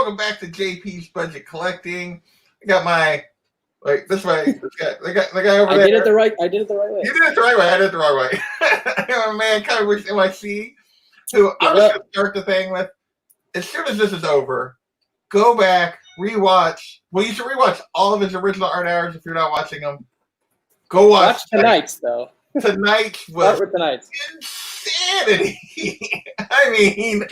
welcome back to JP's Budget Collecting. I got my this way. The guy over there. I did it the right way. You did it the right way. I did it the wrong way. I got my man kind of with NYC, who I'm just gonna start the thing with. As soon as this is over, go back, rewatch. Well, you should rewatch all of his original art hours if you're not watching them. Go watch tonight's though. Tonight's was insanity. I mean,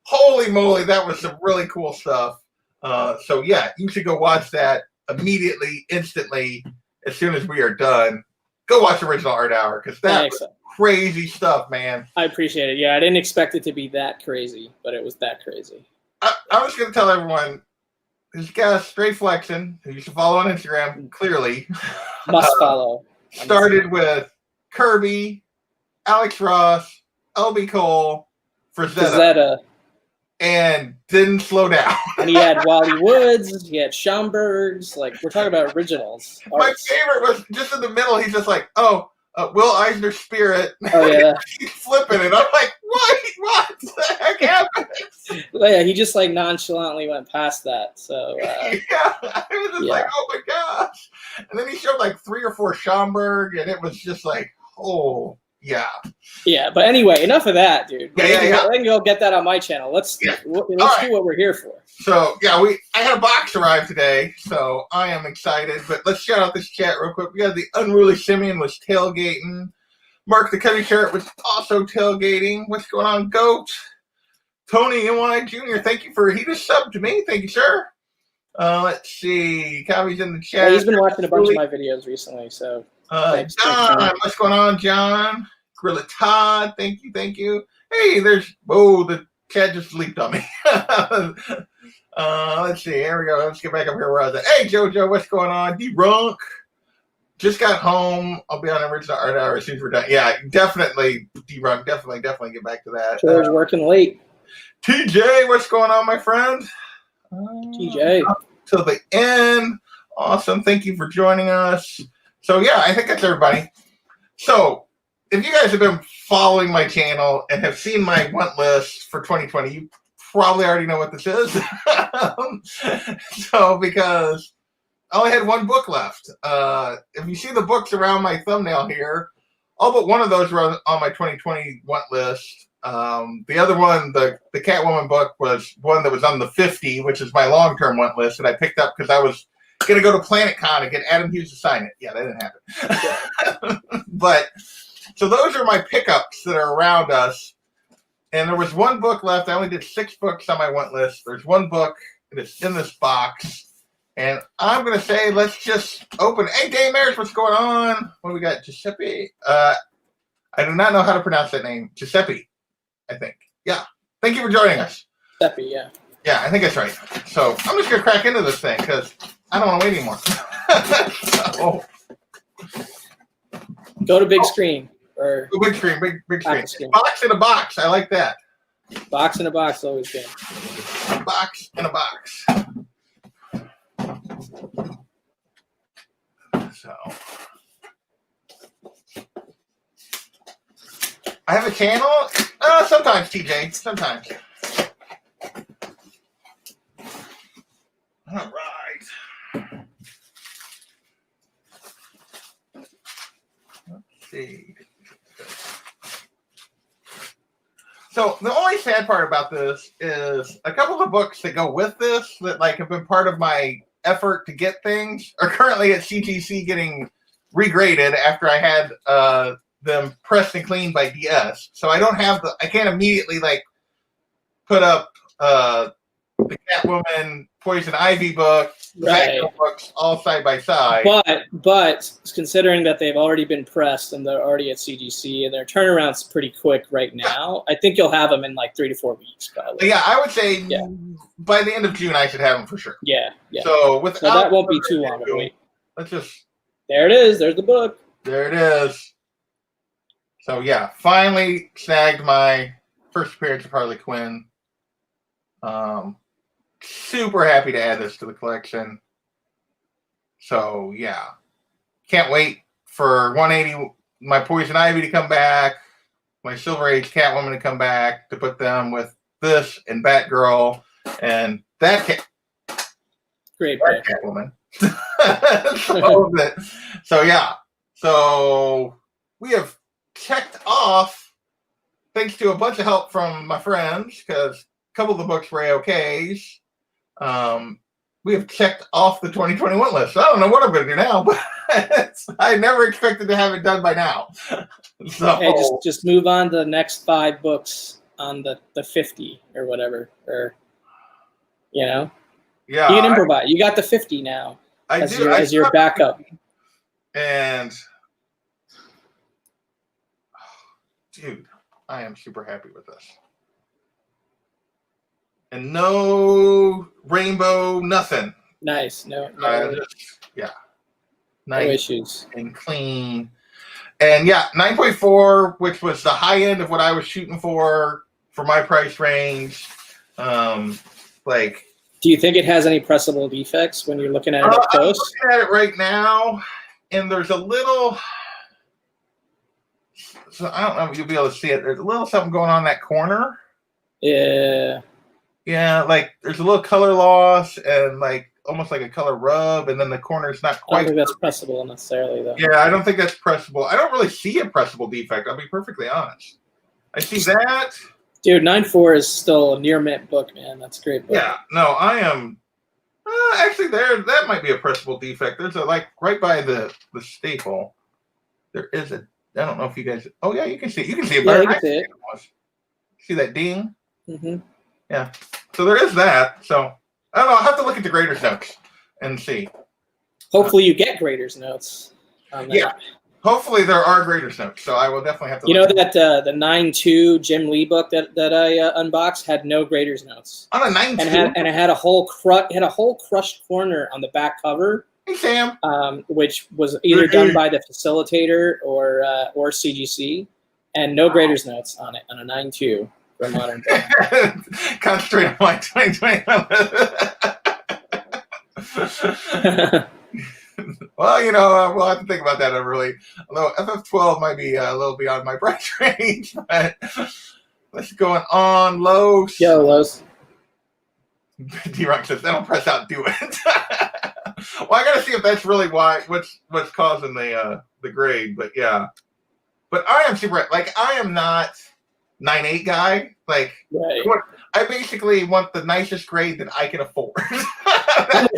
holy moly, that was some really cool stuff. So yeah, you should go watch that immediately, instantly, as soon as we are done. Go watch original art hour because that was crazy stuff, man. I appreciate it. Yeah, I didn't expect it to be that crazy, but it was that crazy. I was going to tell everyone, this guy, Straight Flexin', who you should follow on Instagram, clearly. Must follow. Started with Kirby, Alex Ross, LB Cole, Frazetta, and didn't slow down. And he had Wally Woods, he had Schomburg's. Like, we're talking about originals. My favorite was just in the middle, he's just like, Will Eisner's Spirit. Oh, yeah. He's flipping it. I'm like, what the heck happened? Well, yeah, he just like nonchalantly went past that. So yeah, I was just like, oh my gosh. And then he showed like 3 or 4 Schomburg, and it was just like, oh yeah. Yeah, but anyway, enough of that, dude. Yeah. I can go get that on my channel. Let's do what we're here for. So yeah, I had a box arrive today, so I am excited. But let's shout out this chat real quick. We got the Unruly Simeon was tailgating. Mark the Cutty Carrot was also tailgating. What's going on, Goat? Tony NY Jr., thank you he just subbed to me. Thank you, sir. Let's see. Copy's in the chat. Yeah, he's been watching a bunch of my videos recently, so John, what's going on, John? Gorilla Todd, thank you. Hey, the chat just leaped on me. Let's see. Here we go. Let's get back up here where I was at. Hey, JoJo, what's going on? D-Runk. Just got home. I'll be on original art hour as soon as we're done. Yeah, definitely, D-Runk. Definitely get back to that. George working late. TJ, what's going on, my friend? TJ. Till the end. Awesome. Thank you for joining us. So, yeah, I think that's everybody. So, if you guys have been following my channel and have seen my want list for 2020, you probably already know what this is. So, because I only had one book left. If you see the books around my thumbnail here, all but one of those were on my 2020 want list. The other one, the Catwoman book, was one that was on the 50, which is my long-term want list, that I picked up because I was going to go to Planet Con and get Adam Hughes to sign it. Yeah, that didn't happen. But, so those are my pickups that are around us. And there was one book left. I only did 6 books on my want list. There's one book that's in this box. And I'm going to say, let's just open. Hey, Dave Maris, what's going on? What do we got? Giuseppe? I do not know how to pronounce that name. Giuseppe, I think. Yeah. Thank you for joining us. Giuseppe, yeah. Yeah, I think that's right. So I'm just going to crack into this thing because I don't want to wait anymore. Go to big screen. Or big screen. Box in a box. I like that. Box in a box, always good. Box in a box. So, I have a channel. Sometimes, TJ. Sometimes. All right. Let's see. So the only sad part about this is a couple of the books that go with this that have been part of my effort to get things are currently at CGC getting regraded after I had them pressed and cleaned by DS. So I don't have I can't immediately put up the Catwoman Poison Ivy book, right, books all side by side. But considering that they've already been pressed and they're already at CGC and their turnaround's pretty quick right now, I think you'll have them in 3 to 4 weeks probably. Yeah, I would say by the end of June I should have them for sure. Yeah. So that won't be too long of a wait. Let's just. There it is. There's the book. There it is. So yeah, finally snagged my first appearance of Harley Quinn. Super happy to add this to the collection. So yeah, can't wait for 180, my Poison Ivy to come back, my Silver Age Catwoman to come back, to put them with this and Batgirl, and that cat, Great that pick. Catwoman. So yeah. So we have checked off, thanks to a bunch of help from my friends, because a couple of the books were A-OKs. We have checked off the 2021 list. So I don't know what I'm going to do now, but I never expected to have it done by now. So Hey, just move on to the next 5 books on the 50 or whatever, or yeah, you can improvise. You got the 50 now as your backup. And dude, I am super happy with this. And no rainbow, nothing. Nice. No nice issues. and clean. And yeah, 9.4, which was the high end of what I was shooting for my price range. Do you think it has any pressable defects when you're looking at it up close? I'm looking at it right now, and there's a little. So I don't know if you'll be able to see it. There's a little something going on in that corner. Yeah. Yeah, like there's a little color loss and like almost like a color rub, and then the corner's not quite. I don't think that's pressable necessarily, though. Yeah, I don't think that's pressable. I don't really see a pressable defect. I'll be perfectly honest. I see that. Dude, 9.4 is still a near mint book, man. That's a great book. Yeah, no, I am. Actually, that might be a pressable defect. There's a right by the staple. There is a. I don't know if you guys. Oh yeah, you can see. You can see it better. Yeah, I can see it. See that ding? Mm-hmm. Yeah. So there is that. So I don't know. I'll have to look at the grader's notes and see. Hopefully, you get grader's notes. Yeah. Hopefully, there are grader's notes. So I will definitely have to. You know that the 9.2 Jim Lee book that I unboxed had no grader's notes. On a 9.2. And it had a whole crushed corner on the back cover. Hey Sam. Which was either done by the facilitator or CGC, and no grader's notes on it on a 9.2 for modern book. Concentrate on my 2021. Well, we'll have to think about that. Although FF12 might be a little beyond my price range, but let's go on Los. Yo, Los. D-Rock says, "That'll press out, do it." Well, I gotta see if that's really what's causing the grade, but yeah. But I am super I am not 9.8 guy. Right. I basically want the nicest grade that I can afford. I'm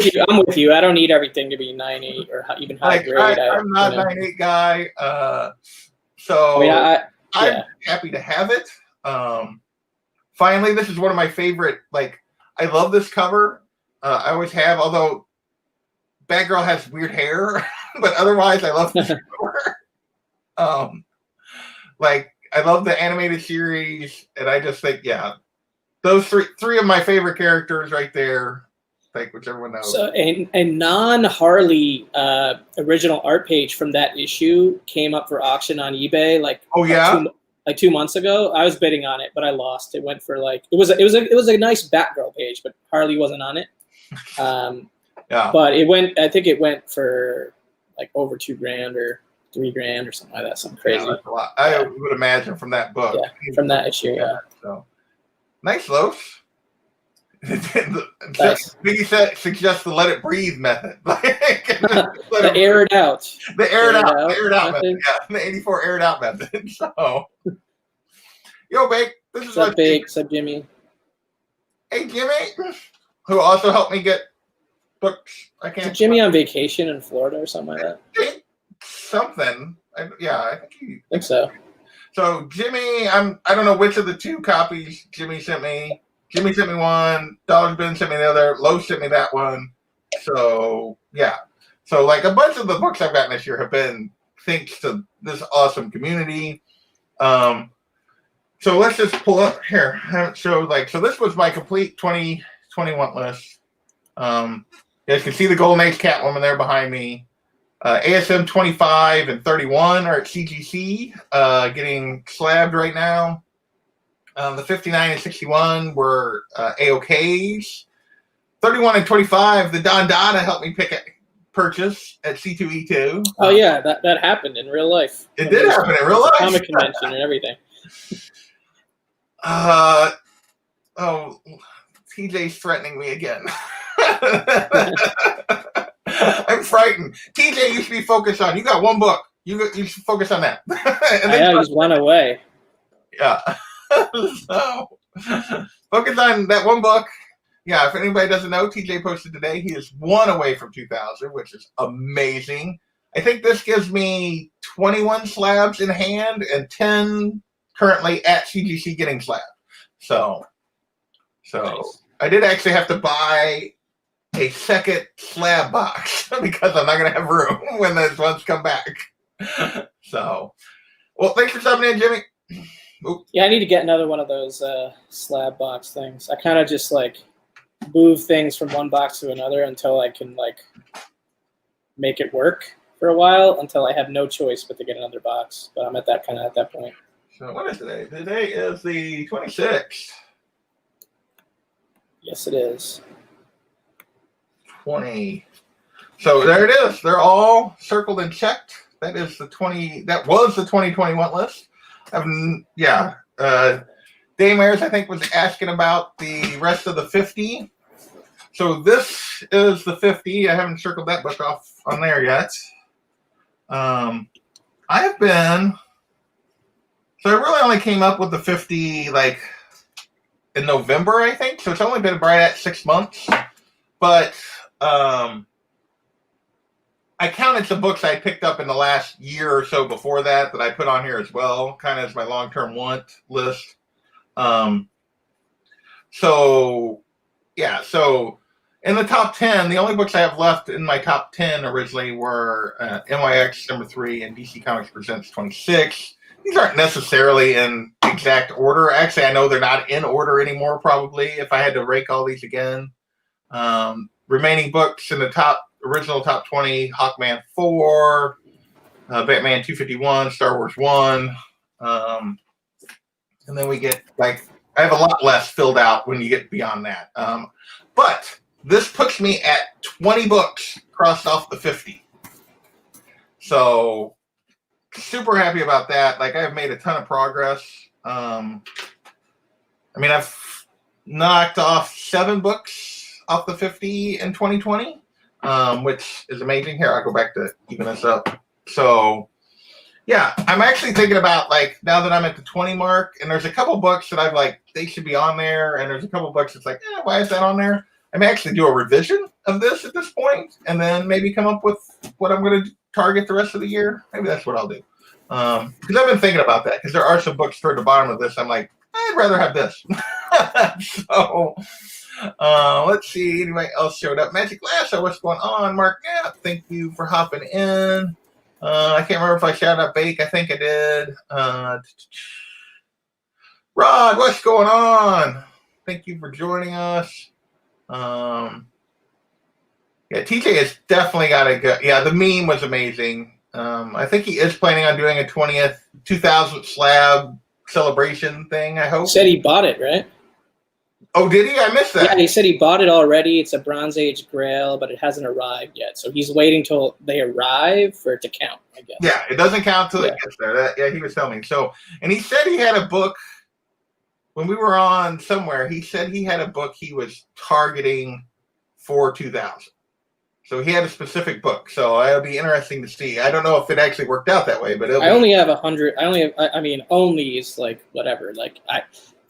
with you. I don't need everything to be 9.8 or even high grade. I'm not 9.8 guy. So I'm happy to have it. Finally, this is one of my favorite. I love this cover. I always have, although Batgirl has weird hair, but otherwise I love this cover. I love the animated series, and I just think, those three of my favorite characters right there, which everyone knows. So a non-Harley original art page from that issue came up for auction on eBay. 2 months ago. I was bidding on it, but I lost. It went for it was a nice Batgirl page, but Harley wasn't on it. But I think it went for over $2,000 or $3,000 or something like that. Something crazy. Yeah, that's a lot. I would imagine from that book. Yeah, from that issue. Yeah. So nice, Los. Nice. He suggests the let it breathe method. The air it out. The air it out method. Yeah, the 84 air it out method. So, yo, Bake. This is What's up, Bake? What's up, Jimmy? Hey, Jimmy, who also helped me get books. Is Jimmy on vacation in Florida or something like that? Something. I think so. So Jimmy, I don't know which of the 2 copies Jimmy sent me. Jimmy sent me one. Dog Ben sent me the other. Lowe sent me that one. So yeah. So a bunch of the books I've gotten this year have been thanks to this awesome community. So let's just pull up here. I haven't showed so this was my complete 2021 list. You guys can see the Golden Age Catwoman there behind me. ASM 25 and 31 are at CGC, getting slabbed right now. The 59 and 61 were A-OKs. 31 and 25, the Don Dada helped me purchase at C2E2. Oh yeah, that happened in real life. It did happen in real life. Comic convention and everything. TJ's threatening me again. I'm frightened. TJ, you should be focused on. You got one book. You should focus on that. And I know he's one away. Yeah. So focus on that one book. Yeah. If anybody doesn't know, TJ posted today. He is one away from 2,000, which is amazing. I think this gives me 21 slabs in hand and 10 currently at CGC getting slab. So nice. I did actually have to buy a second slab box because I'm not going to have room when those ones come back. So, well, thanks for stopping in, Jimmy. Oop. Yeah, I need to get another one of those slab box things. I kind of just like move things from one box to another until I can like make it work for a while until I have no choice but to get another box. But I'm at that point. So what is today? Today is the 26th. Yes, it is. 20. So there it is. They're all circled and checked. That is the 20. That was the 2021 list. Yeah. Dame Ayers, I think, was asking about the rest of the 50. So this is the 50. I haven't circled that book off on there yet. I have been. So I really only came up with the 50 like in November, I think. So it's only been right at 6 months. But I counted some books I picked up in the last year or so before that I put on here as well, kind of as my long-term want list. So in the top 10, the only books I have left in my top 10 originally were NYX number 3 and DC Comics Presents 26. These aren't necessarily in exact order. Actually, I know they're not in order anymore, probably, if I had to rank all these again. Remaining books in the original top 20, Hawkman 4, Batman 251, Star Wars 1. And then we get, I have a lot less filled out when you get beyond that. But this puts me at 20 books crossed off the 50. So super happy about that. I've made a ton of progress. I've knocked off 7 books off the 50 in 2020, which is amazing. Here, I'll go back to even this up. So, yeah, I'm actually thinking about, now that I'm at the 20 mark, and there's a couple books that they should be on there, and there's a couple books that's why is that on there? I may actually do a revision of this at this point, and then maybe come up with what I'm going to target the rest of the year. Maybe that's what I'll do. Because I've been thinking about that, because there are some books toward the bottom of this I'm like, I'd rather have this. So, let's see. Anybody else showed up? Magic Lasso, what's going on? Mark, yeah, thank you for hopping in. I can't remember if I shouted out Bake. I think I did. Rod, what's going on? Thank you for joining us. Yeah, TJ has definitely got to go. Yeah, the meme was amazing. I think he is planning on doing a 2000 slab celebration thing, I hope. He said he bought it, right? Oh, did he? I missed that. Yeah, he said he bought it already. It's a Bronze Age Grail, but it hasn't arrived yet. So he's waiting till they arrive for it to count, I guess. Yeah, it doesn't count till it gets there. He was telling me. So, and he said he had a book when we were on somewhere. He said he had a book he was targeting for 2000. So he had a specific book. So it'll be interesting to see. I don't know if it actually worked out that way, but I only have 100. Only is whatever.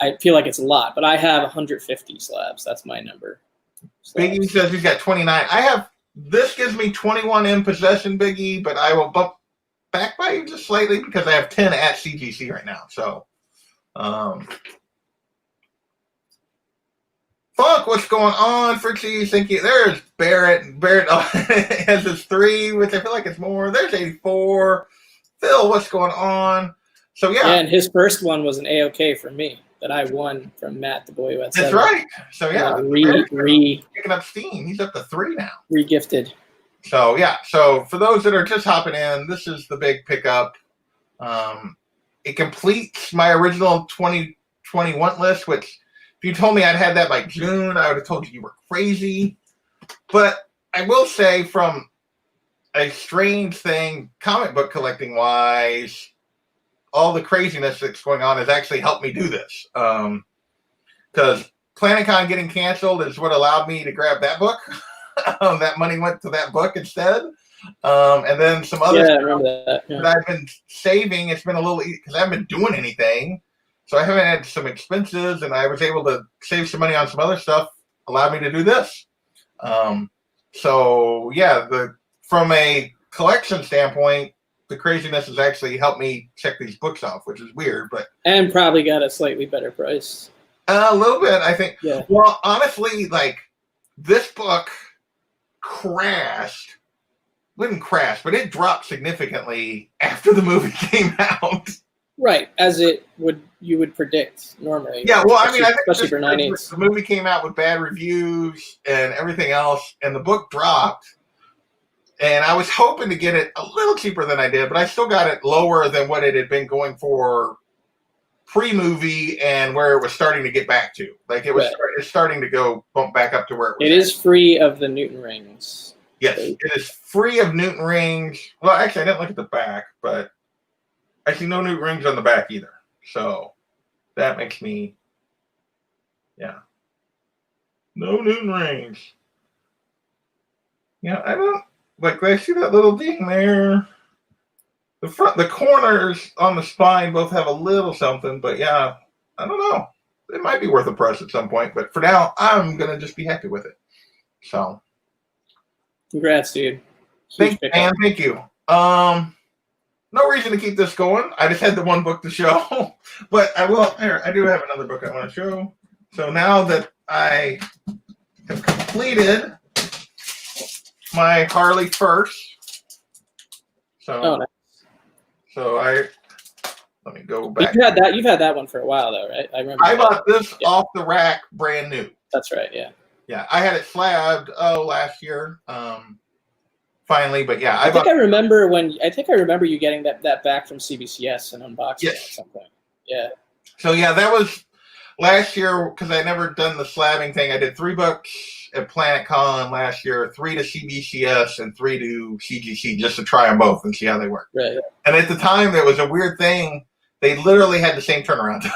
I feel like it's a lot, but I have 150 slabs. That's my number. Biggie says he's got 29. This gives me 21 in possession, Biggie, but I will bump back by you just slightly because I have 10 at CGC right now. So, Funk, what's going on, Frixie? Thank you. There's Barrett. Barrett has his 3, which I feel like it's more. There's 84. Phil, what's going on? So, yeah. And his first one was an A-OK for me that I won from Matt, the boy who had 7. That's right. So, yeah. Picking up steam. He's up to 3 now. Re-gifted. So, yeah. So, for those that are just hopping in, this is the big pickup. It completes my original 2021 list, which if you told me I'd had that by June, I would have told you were crazy. But I will say, from a strange thing, comic book collecting wise, all the craziness that's going on has actually helped me do this. Because PlanetCon getting canceled is what allowed me to grab that book. That money went to that book instead. And then some other I stuff remember that. Yeah. that I've been saving. It's been a little because I haven't been doing anything. So I haven't had some expenses, and I was able to save some money on some other stuff, allowed me to do this. So yeah, from a collection standpoint, the craziness has actually helped me check these books off, which is weird, but and probably got a slightly better price. A little bit, I think. Yeah. Well, honestly, like this book crashed. Wouldn't crash, but it dropped significantly after the movie came out. Right, as you would predict normally. Yeah, well, I mean, I think especially for 9/8. the movie came out with bad reviews and everything else, and the book dropped. And I was hoping to get it a little cheaper than I did, but I still got it lower than what it had been going for pre-movie and where it was starting to get back to. Like it was it's starting to go bump back up to where it was. It is free of the Newton rings. Yes, it is free of Newton rings. Well, actually, I didn't look at the back, but I see no Newton rings on the back either. So that makes me, yeah, no Newton rings. Yeah, I don't like. I see that little ding there. The corners on the spine both have a little something, but yeah, I don't know. It might be worth a press at some point, but for now, I'm gonna just be happy with it. So. Congrats, dude. Thank you. No reason to keep this going. I just had the one book to show, but I do have another book I want to show. So now that I have completed my Harley first, let me go back. You've had that one for a while though, right? I remember. I bought this off the rack, brand new. That's right. Yeah. Yeah, I had it slabbed last year. Finally, but yeah, I think I remember you getting that back from CBCS and unboxing it at some point. Yeah. So yeah, that was last year because I never done the slabbing thing. I did 3 books at PlanetCon last year, 3 to CBCS and 3 to CGC just to try them both and see how they work. Right. And at the time, there was a weird thing. They literally had the same turnaround time.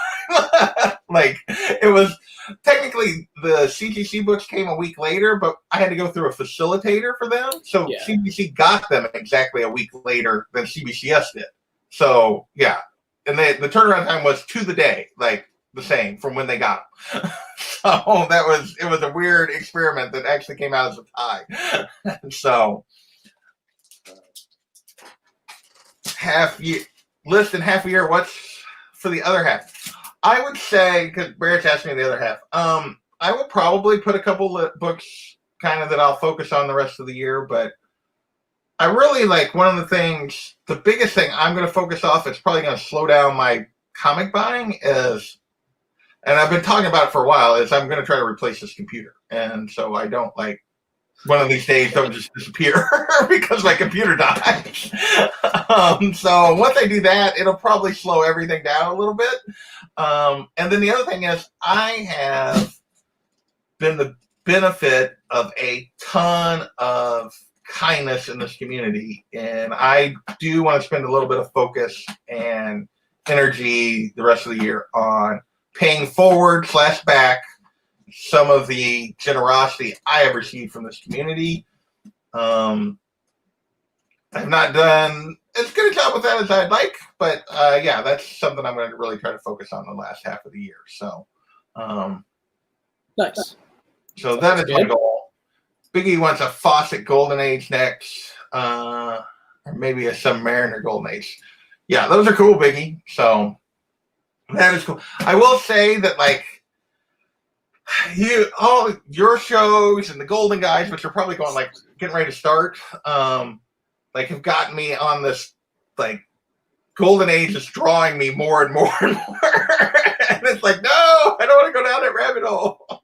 Like it was technically the CGC books came a week later, but I had to go through a facilitator for them. So CGC got them exactly a week later than CBCS did. So yeah, and the turnaround time was to the day, like the same from when they got them. So it was a weird experiment that actually came out as a tie. So half year. List in half a year. What's for the other half? I would say, because Barrett's asked me the other half, I will probably put a couple books kind of that I'll focus on the rest of the year, but I really like one of the things, the biggest thing I'm going to focus off, it's probably going to slow down my comic buying is, and I've been talking about it for a while, is I'm going to try to replace this computer. And so I don't like, one of these days don't just disappear because my computer dies. So once I do that, it'll probably slow everything down a little bit. And then the other thing is I have been the benefit of a ton of kindness in this community. And I do want to spend a little bit of focus and energy the rest of the year on paying forward / back some of the generosity I have received from this community. I've not done as good a job with that as I'd like, but yeah, that's something I'm going to really try to focus on the last half of the year. So, nice. So that is my goal. Biggie wants a Fawcett Golden Age next, or maybe a Submariner Golden Age. Yeah, those are cool, Biggie. So that is cool. I will say that, like, all your shows and the Golden Guys, which are probably going like getting ready to start, like have gotten me on this like Golden Age is drawing me more and more and more. And it's like, no, I don't want to go down that rabbit hole.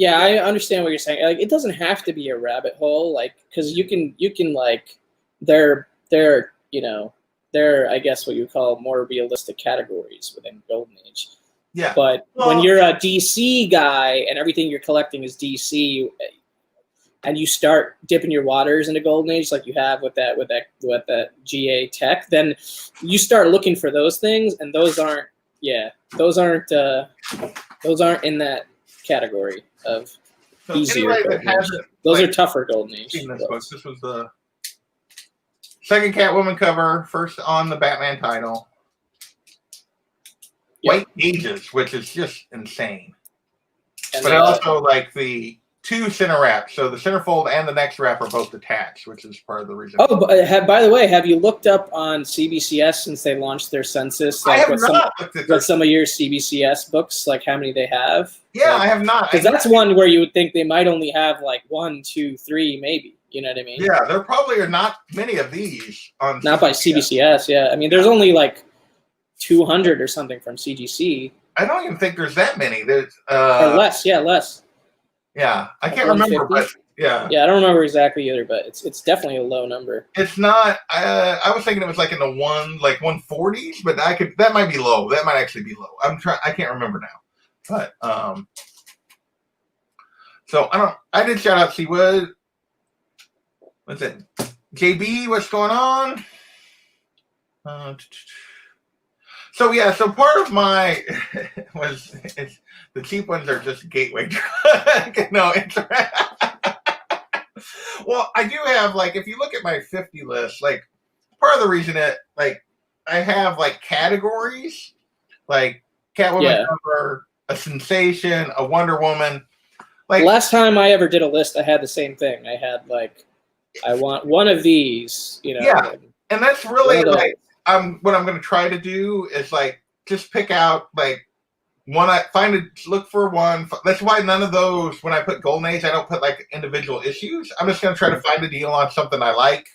I understand what you're saying. Like, it doesn't have to be a rabbit hole, like, because you can like, they're I guess what you would call more realistic categories within Golden Age. Yeah. But when you're a DC guy and everything you're collecting is DC, and you start dipping your waters into Golden Age like you have with that GA tech, then you start looking for those things, and those aren't. Yeah, those aren't in that category of easier golden age. Those are tougher golden age. Seen this book. This was the second Catwoman cover, first on the Batman title. Yep. White pages, which is just insane. And but I also like the 2 center wraps. So the centerfold and the next wrap are both attached, which is part of the reason. Oh, by the way, have you looked up on CBCS since they launched their census? Like, I have not looked at some of your CBCS books, like how many they have? Yeah, like, I have not. Because that's one where you would think they might only have like 1, 2, 3, maybe. You know what I mean? Yeah, there probably are not many of these on. Not by CBCS. Yeah, I mean, there's only like 200 or something from CGC. I don't even think there's that many. There's or less. Yeah, less. Yeah, I can't remember, but yeah. Yeah, I don't remember exactly either, but it's definitely a low number. It's not. I was thinking it was like in the 140s, but that might be low. That might actually be low. I can't remember now, but so I did shout out Seawood. What's it? JB, what's going on? So yeah, so part of my was the cheap ones are just gateway drug. No, it's well, I do have like if you look at my 50 list, like part of the reason that like I have like categories like Catwoman cover, a sensation, a Wonder Woman. Like last time I ever did a list, I had the same thing. I had like I want one of these, you know. Yeah, and that's really like. What I'm going to try to do is like just pick out like one. Look for one. That's why none of those. When I put Golden Age, I don't put like individual issues. I'm just going to try to find a deal on something I like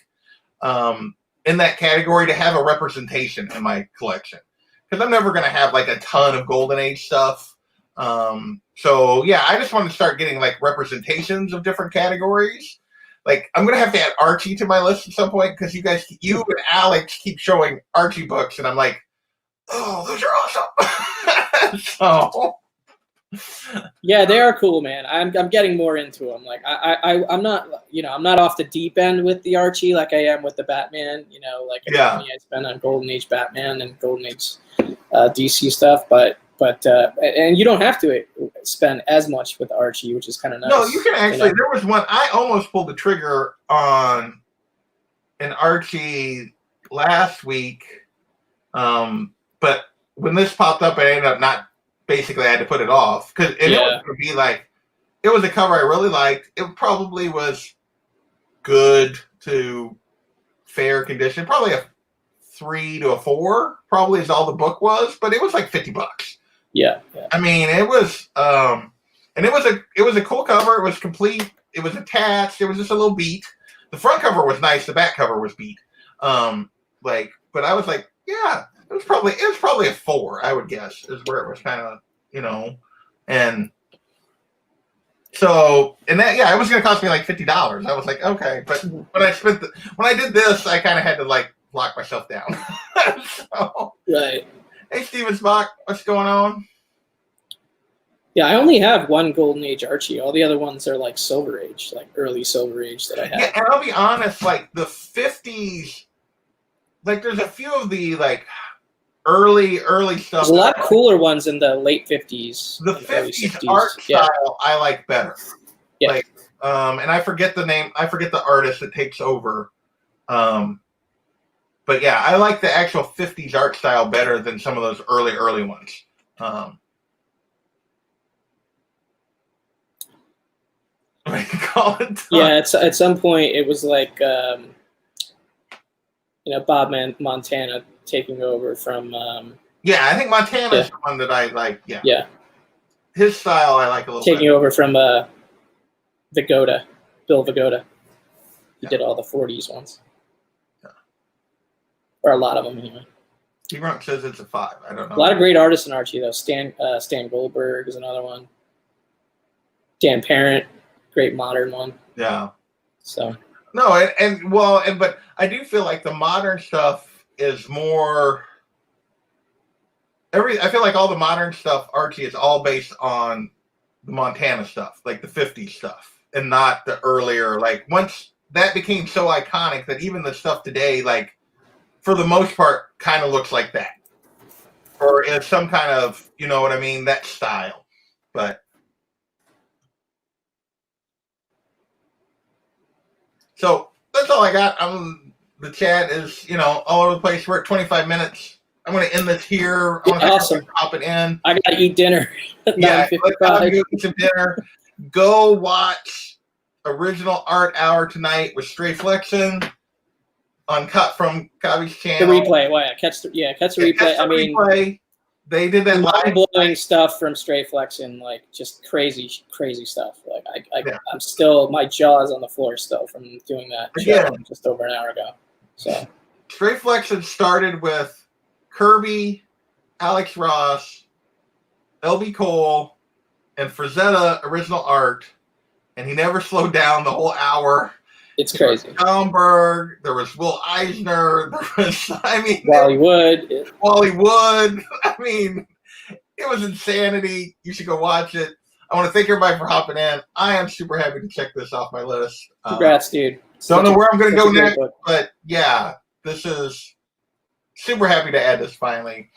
in that category to have a representation in my collection. Because I'm never going to have like a ton of Golden Age stuff. So yeah, I just want to start getting like representations of different categories. Like, I'm going to have to add Archie to my list at some point because you and Alex keep showing Archie books, and I'm like, oh, those are awesome. So. Yeah, they are cool, man. I'm getting more into them. Like, I'm not, I'm not off the deep end with the Archie like I am with the Batman, like the money I spend on Golden Age Batman and Golden Age DC stuff, but and you don't have to spend as much with Archie, which is kind of nice. No, you can actually. There was one I almost pulled the trigger on an Archie last week, but when this popped up, I ended up not. Basically, I had to put it off because it was going to be like it was a cover I really liked. It probably was good to fair condition, probably a 3 to a 4. Probably is all the book was, but it was like $50. Yeah. I mean, it was, and it was a cool cover. It was complete. It was attached. It was just a little beat. The front cover was nice. The back cover was beat. But I was like, yeah, it was probably a 4. I would guess is where it was kind of, and so, and that, it was going to cost me like $50. I was like, okay, but when I did this, I kind of had to like lock myself down. So, right. Hey, Steven Spock, what's going on? Yeah, I only have one Golden Age Archie. All the other ones are like Silver Age, like early Silver Age that I have. Yeah, and I'll be honest, like the 50s, like there's a few of the like early stuff. There's a lot of cooler ones in the late 50s. The 50s art style I like better. Yeah. Like, and I forget the name. I forget the artist that takes over. But yeah, I like the actual 50s art style better than some of those early ones. What do you call it? Yeah, at some point it was like, Bob Montana taking over from. Yeah, I think Montana's the one that I like. Yeah. Yeah. His style I like a little taking over from Vigoda, Bill Vigoda. He did all the 40s ones. Or a lot of them, anyway. He says it's a 5. I don't know. A lot of great artists in Archie, though. Stan Goldberg is another one. Dan Parent, great modern one. Yeah. So. No, but I do feel like the modern stuff is more. I feel like all the modern stuff, Archie, is all based on the Montana stuff, like the 50s stuff, and not the earlier. Like once that became so iconic that even the stuff today, like. For the most part, kind of looks like that. or is some kind of, you know what I mean, that style. But so that's all I got. The chat is, you know, all over the place. We're at 25 minutes. I'm going to end this here. I want to awesome. Hop it in. I got to eat dinner. Yeah, let's eat some dinner. Go watch Original Art Hour tonight with Stray Flexion on Cut from Kavi's channel. The replay. Why? Catch the replay. I mean, replay. They did that mind-blowing stuff from Stray Flexion, like just crazy stuff. Like I'm still, my jaw is on the floor still from doing that show just over an hour ago. So Stray Flexion started with Kirby, Alex Ross, LB Cole, and Frazetta original art, and he never slowed down the whole hour. It's crazy. Schaumburg, there was Will Eisner, there was, I mean, Wally Wood. Wally Wood. I mean, it was insanity. You should go watch it. I want to thank everybody for hopping in. I am super happy to check this off my list. Congrats, dude. Don't know where I'm going to go next, but yeah, this is super happy to add this finally.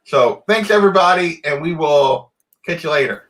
So thanks everybody, and we will catch you later.